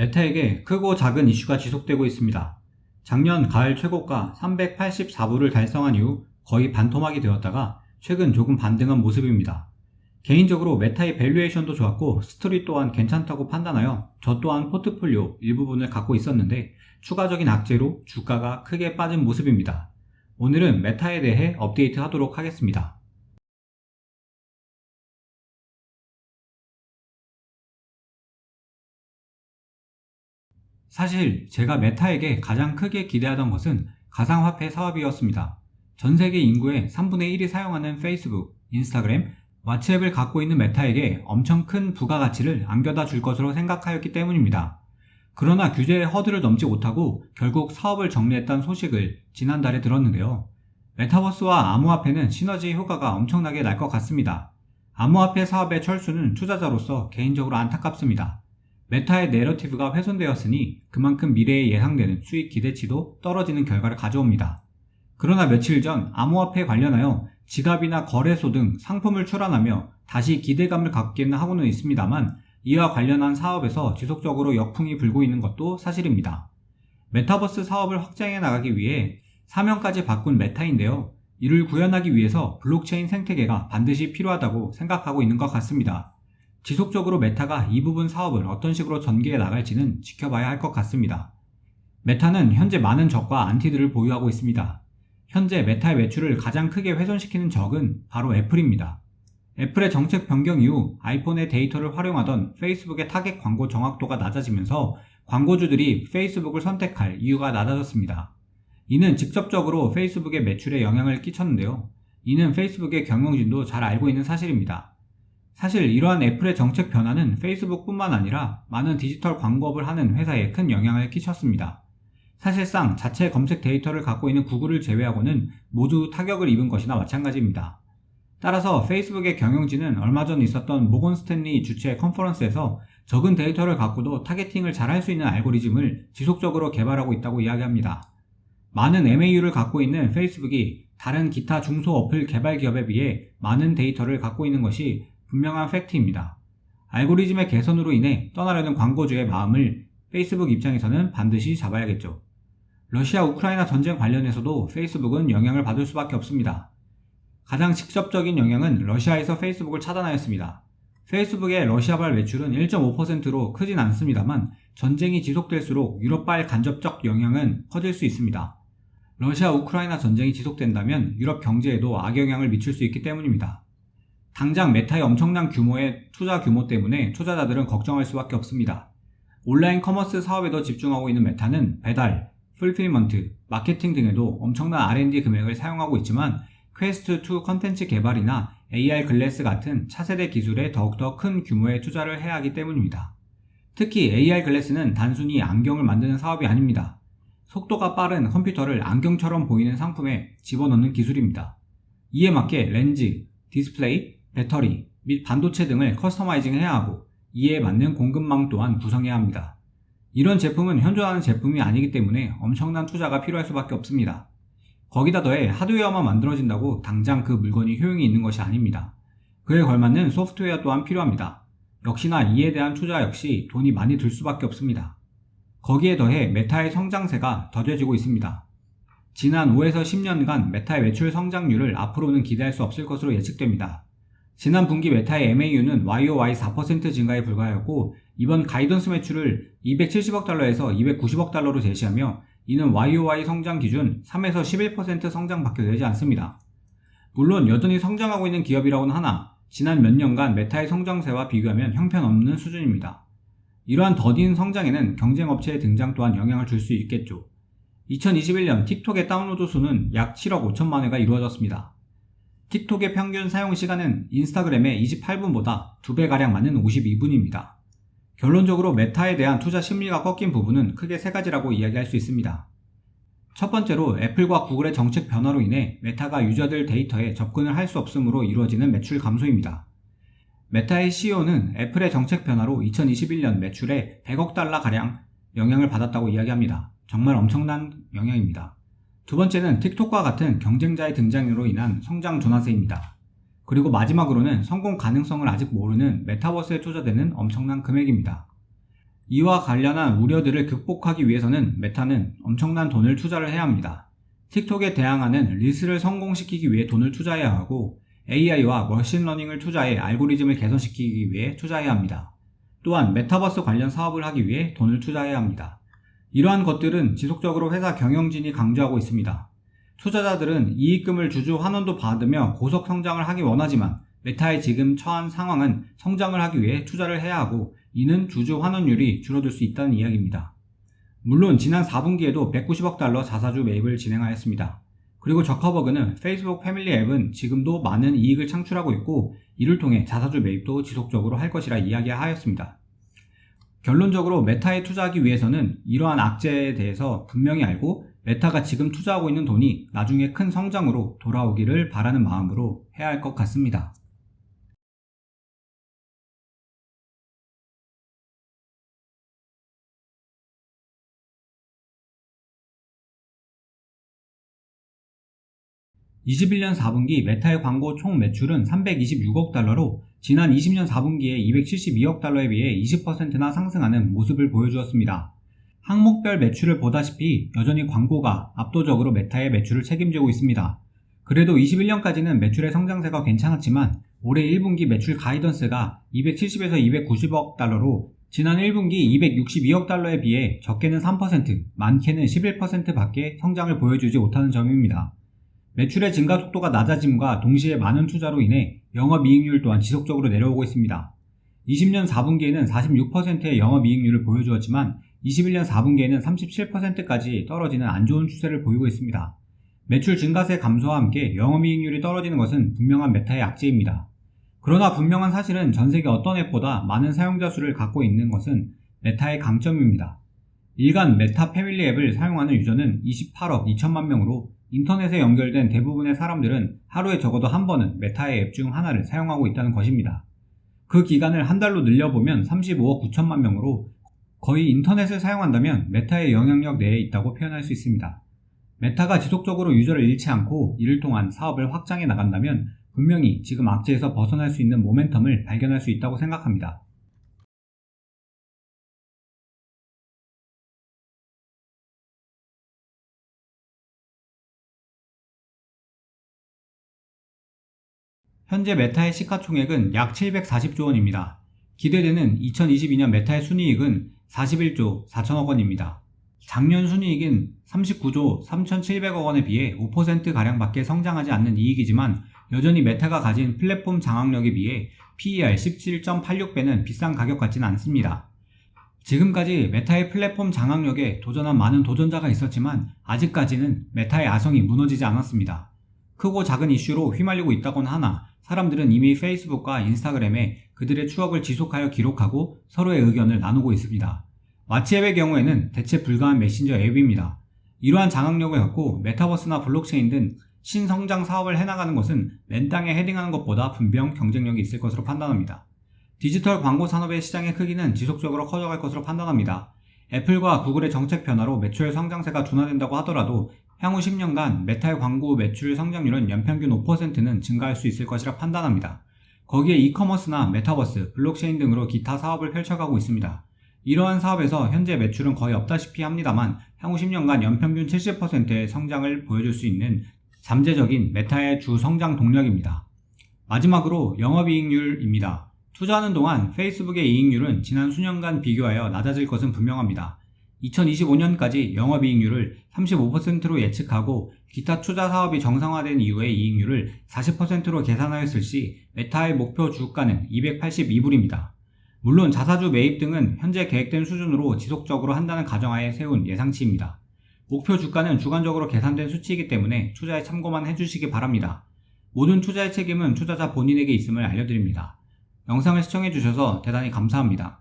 메타에게 크고 작은 이슈가 지속되고 있습니다. 작년 가을 최고가 384불을 달성한 이후 거의 반토막이 되었다가 최근 조금 반등한 모습입니다. 개인적으로 메타의 밸류에이션도 좋았고 스토리 또한 괜찮다고 판단하여 저 또한 포트폴리오 일부분을 갖고 있었는데 추가적인 악재로 주가가 크게 빠진 모습입니다. 오늘은 메타에 대해 업데이트 하도록 하겠습니다. 사실 제가 메타에게 가장 크게 기대하던 것은 가상화폐 사업이었습니다. 전 세계 인구의 3분의 1이 사용하는 페이스북, 인스타그램, 왓츠앱을 갖고 있는 메타에게 엄청 큰 부가가치를 안겨다 줄 것으로 생각하였기 때문입니다. 그러나 규제의 허들을 넘지 못하고 결국 사업을 정리했다는 소식을 지난달에 들었는데요. 메타버스와 암호화폐는 시너지 효과가 엄청나게 날 것 같습니다. 암호화폐 사업의 철수는 투자자로서 개인적으로 안타깝습니다. 메타의 내러티브가 훼손되었으니 그만큼 미래에 예상되는 수익 기대치도 떨어지는 결과를 가져옵니다. 그러나 며칠 전 암호화폐 관련하여 지갑이나 거래소 등 상품을 출원하며 다시 기대감을 갖기는 하고는 있습니다만 이와 관련한 사업에서 지속적으로 역풍이 불고 있는 것도 사실입니다. 메타버스 사업을 확장해 나가기 위해 사명까지 바꾼 메타인데요. 이를 구현하기 위해서 블록체인 생태계가 반드시 필요하다고 생각하고 있는 것 같습니다. 지속적으로 메타가 이 부분 사업을 어떤 식으로 전개해 나갈지는 지켜봐야 할 것 같습니다. 메타는 현재 많은 적과 안티들을 보유하고 있습니다. 현재 메타의 매출을 가장 크게 훼손시키는 적은 바로 애플입니다. 애플의 정책 변경 이후 아이폰의 데이터를 활용하던 페이스북의 타겟 광고 정확도가 낮아지면서 광고주들이 페이스북을 선택할 이유가 낮아졌습니다. 이는 직접적으로 페이스북의 매출에 영향을 끼쳤는데요. 이는 페이스북의 경영진도 잘 알고 있는 사실입니다. 사실 이러한 애플의 정책 변화는 페이스북뿐만 아니라 많은 디지털 광고업을 하는 회사에 큰 영향을 끼쳤습니다. 사실상 자체 검색 데이터를 갖고 있는 구글을 제외하고는 모두 타격을 입은 것이나 마찬가지입니다. 따라서 페이스북의 경영진은 얼마 전 있었던 모건 스탠리 주최 컨퍼런스에서 적은 데이터를 갖고도 타겟팅을 잘 할 수 있는 알고리즘을 지속적으로 개발하고 있다고 이야기합니다. 많은 MAU를 갖고 있는 페이스북이 다른 기타 중소 어플 개발 기업에 비해 많은 데이터를 갖고 있는 것이 분명한 팩트입니다. 알고리즘의 개선으로 인해 떠나려는 광고주의 마음을 페이스북 입장에서는 반드시 잡아야겠죠. 러시아 우크라이나 전쟁 관련해서도 페이스북은 영향을 받을 수밖에 없습니다. 가장 직접적인 영향은 러시아에서 페이스북을 차단하였습니다. 페이스북의 러시아발 매출은 1.5%로 크진 않습니다만 전쟁이 지속될수록 유럽발 간접적 영향은 커질 수 있습니다. 러시아 우크라이나 전쟁이 지속된다면 유럽 경제에도 악영향을 미칠 수 있기 때문입니다. 당장 메타의 엄청난 규모의 투자 규모 때문에 투자자들은 걱정할 수밖에 없습니다. 온라인 커머스 사업에도 집중하고 있는 메타는 배달, 풀필먼트, 마케팅 등에도 엄청난 R&D 금액을 사용하고 있지만 퀘스트2 컨텐츠 개발이나 AR 글래스 같은 차세대 기술에 더욱더 큰 규모의 투자를 해야 하기 때문입니다. 특히 AR 글래스는 단순히 안경을 만드는 사업이 아닙니다. 속도가 빠른 컴퓨터를 안경처럼 보이는 상품에 집어넣는 기술입니다. 이에 맞게 렌즈, 디스플레이, 배터리 및 반도체 등을 커스터마이징 해야 하고 이에 맞는 공급망 또한 구성해야 합니다. 이런 제품은 현존하는 제품이 아니기 때문에 엄청난 투자가 필요할 수밖에 없습니다. 거기다 더해 하드웨어만 만들어진다고 당장 그 물건이 효용이 있는 것이 아닙니다. 그에 걸맞는 소프트웨어 또한 필요합니다. 역시나 이에 대한 투자 역시 돈이 많이 들 수밖에 없습니다. 거기에 더해 메타의 성장세가 더뎌지고 있습니다. 지난 5에서 10년간 메타의 매출 성장률을 앞으로는 기대할 수 없을 것으로 예측됩니다. 지난 분기 메타의 MAU는 YOY 4% 증가에 불과하였고 이번 가이던스 매출을 270억 달러에서 290억 달러로 제시하며 이는 YOY 성장 기준 3에서 11% 성장밖에 되지 않습니다. 물론 여전히 성장하고 있는 기업이라고는 하나 지난 몇 년간 메타의 성장세와 비교하면 형편없는 수준입니다. 이러한 더딘 성장에는 경쟁업체의 등장 또한 영향을 줄 수 있겠죠. 2021년 틱톡의 다운로드 수는 약 7억 5천만 회가 이루어졌습니다. 틱톡의 평균 사용 시간은 인스타그램의 28분보다 2배가량 많은 52분입니다. 결론적으로 메타에 대한 투자 심리가 꺾인 부분은 크게 세 가지라고 이야기할 수 있습니다. 첫 번째로 애플과 구글의 정책 변화로 인해 메타가 유저들 데이터에 접근을 할 수 없음으로 이루어지는 매출 감소입니다. 메타의 CEO는 애플의 정책 변화로 2021년 매출에 100억 달러가량 영향을 받았다고 이야기합니다. 정말 엄청난 영향입니다. 두 번째는 틱톡과 같은 경쟁자의 등장으로 인한 성장 둔화세입니다. 그리고 마지막으로는 성공 가능성을 아직 모르는 메타버스에 투자되는 엄청난 금액입니다. 이와 관련한 우려들을 극복하기 위해서는 메타는 엄청난 돈을 투자를 해야 합니다. 틱톡에 대항하는 릴스를 성공시키기 위해 돈을 투자해야 하고 AI와 머신러닝을 투자해 알고리즘을 개선시키기 위해 투자해야 합니다. 또한 메타버스 관련 사업을 하기 위해 돈을 투자해야 합니다. 이러한 것들은 지속적으로 회사 경영진이 강조하고 있습니다. 투자자들은 이익금을 주주 환원도 받으며 고속 성장을 하기 원하지만 메타의 지금 처한 상황은 성장을 하기 위해 투자를 해야 하고 이는 주주 환원율이 줄어들 수 있다는 이야기입니다. 물론 지난 4분기에도 190억 달러 자사주 매입을 진행하였습니다. 그리고 저커버그는 페이스북 패밀리 앱은 지금도 많은 이익을 창출하고 있고 이를 통해 자사주 매입도 지속적으로 할 것이라 이야기하였습니다. 결론적으로 메타에 투자하기 위해서는 이러한 악재에 대해서 분명히 알고 메타가 지금 투자하고 있는 돈이 나중에 큰 성장으로 돌아오기를 바라는 마음으로 해야 할 것 같습니다. (2021년 4분기) 메타의 광고 총 매출은 326억 달러로 지난 20년 4분기에 272억 달러에 비해 20%나 상승하는 모습을 보여주었습니다. 항목별 매출을 보다시피 여전히 광고가 압도적으로 메타의 매출을 책임지고 있습니다. 그래도 21년까지는 매출의 성장세가 괜찮았지만 올해 1분기 매출 가이던스가 270에서 290억 달러로 지난 1분기 262억 달러에 비해 적게는 3%, 많게는 11% 밖에 성장을 보여주지 못하는 점입니다. 매출의 증가 속도가 낮아짐과 동시에 많은 투자로 인해 영업이익률 또한 지속적으로 내려오고 있습니다. 20년 4분기에는 46%의 영업이익률을 보여주었지만 21년 4분기에는 37%까지 떨어지는 안 좋은 추세를 보이고 있습니다. 매출 증가세 감소와 함께 영업이익률이 떨어지는 것은 분명한 메타의 악재입니다. 그러나 분명한 사실은 전세계 어떤 앱보다 많은 사용자 수를 갖고 있는 것은 메타의 강점입니다. 일간 메타 패밀리 앱을 사용하는 유저는 28억 2천만 명으로 인터넷에 연결된 대부분의 사람들은 하루에 적어도 한 번은 메타의 앱 중 하나를 사용하고 있다는 것입니다. 그 기간을 한 달로 늘려보면 35억 9천만 명으로 거의 인터넷을 사용한다면 메타의 영향력 내에 있다고 표현할 수 있습니다. 메타가 지속적으로 유저를 잃지 않고 이를 통한 사업을 확장해 나간다면 분명히 지금 악재에서 벗어날 수 있는 모멘텀을 발견할 수 있다고 생각합니다. 현재 메타의 시가총액은 약 740조 원입니다. 기대되는 2022년 메타의 순이익은 41조 4천억 원입니다. 작년 순이익은 39조 3,700억 원에 비해 5%가량밖에 성장하지 않는 이익이지만 여전히 메타가 가진 플랫폼 장악력에 비해 PER 17.86배는 비싼 가격 같지는 않습니다. 지금까지 메타의 플랫폼 장악력에 도전한 많은 도전자가 있었지만 아직까지는 메타의 아성이 무너지지 않았습니다. 크고 작은 이슈로 휘말리고 있다곤 하나 사람들은 이미 페이스북과 인스타그램에 그들의 추억을 지속하여 기록하고 서로의 의견을 나누고 있습니다. 왓츠앱의 경우에는 대체 불가한 메신저 앱입니다. 이러한 장악력을 갖고 메타버스나 블록체인 등 신성장 사업을 해나가는 것은 맨땅에 헤딩하는 것보다 분명 경쟁력이 있을 것으로 판단합니다. 디지털 광고 산업의 시장의 크기는 지속적으로 커져갈 것으로 판단합니다. 애플과 구글의 정책 변화로 매출 성장세가 둔화된다고 하더라도 향후 10년간 메타의 광고 매출 성장률은 연평균 5%는 증가할 수 있을 것이라 판단합니다. 거기에 이커머스나 메타버스, 블록체인 등으로 기타 사업을 펼쳐가고 있습니다. 이러한 사업에서 현재 매출은 거의 없다시피 합니다만 향후 10년간 연평균 70%의 성장을 보여줄 수 있는 잠재적인 메타의 주 성장 동력입니다. 마지막으로 영업이익률입니다. 투자하는 동안 페이스북의 이익률은 지난 수년간 비교하여 낮아질 것은 분명합니다. 2025년까지 영업이익률을 35%로 예측하고 기타 투자 사업이 정상화된 이후의 이익률을 40%로 계산하였을 시 메타의 목표 주가는 282불입니다. 물론 자사주 매입 등은 현재 계획된 수준으로 지속적으로 한다는 가정하에 세운 예상치입니다. 목표 주가는 주관적으로 계산된 수치이기 때문에 투자에 참고만 해주시기 바랍니다. 모든 투자의 책임은 투자자 본인에게 있음을 알려드립니다. 영상을 시청해주셔서 대단히 감사합니다.